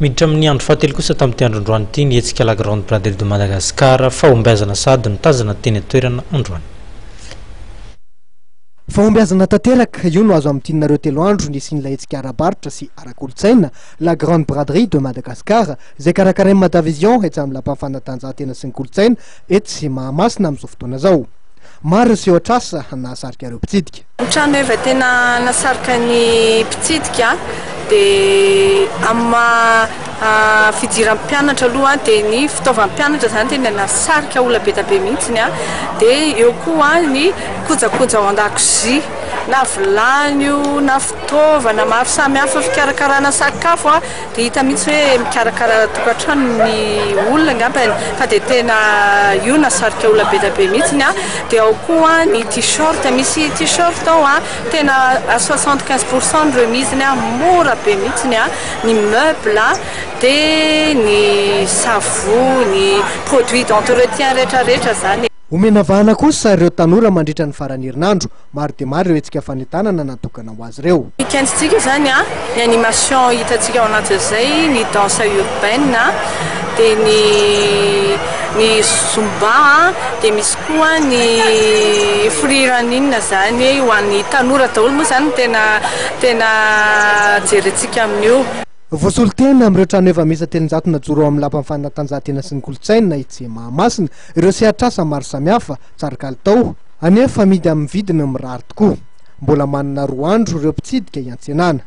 miditra amin'ny andro fahatelo kosa tamin'ity androandroany ity ny hetsika la grande braderie de Madagascar fahombiazana sady nitazana teny toerana androany. Fahombiazana tanteraka io no azo amin'ny tinareo telo andro ny sinyla hetsika ara-baritra sy ara-kolotsaina la grande braderie de Madagascar izay karakarain'i Madavision etsy amin'ny lapan'ny fanatanjahantena sy ny kolotsaina etsy sy Mahamasina amin'izao fotoana izao. Maro sy ohatrasa nahasarika ireo mpitsidika. Trano efa tena nasarika ny mpitsidika dia amma fidiran'ny mpianatra aloha dia ny fitaovan'ny mpianatra zany tena nasarika olona be tabe mihitsiny dia eo koa ny kojakoja ao an-dakozia na vilany na fitaovana maro samihafa fikarakarana sakafo dia hita mihitsy hoe mikarakara tokantrano ny olona angambany fa dia tena io nasarika olona be tabe mihitsiny dia ao koa ny t-shirt misy t-shirt ao tena à 75% remiseny mora be mihitsiny ny meuble dia ny savony produit d'entretien rehetrarehetra zany. Omena vahana kosa ireo tanora mandritra ny farany herinandro maro dia maro ireo hetsika fanentanana natokana ho azy ireo. Weekend-tsika zany ny animation hitantsika ao anatin'izay ny danse urbaine dia ny zumba dia misy koa ny free-running zany ho an'ny tanora daholo moa zany tena jerentsika amin'io. Voasolitena amin'ireo trano efa misy telonjato najoro ao amin'ny lapan'ny fanatanjahantena sy ny kolotsaina etsy Mahamasina ireo sehatrasa maro samihafa tsara kalitao anefa amidy amin'ny vidiny mirary tokoa. Mbola manana roa andro ireo mpitsidika hiantsenana.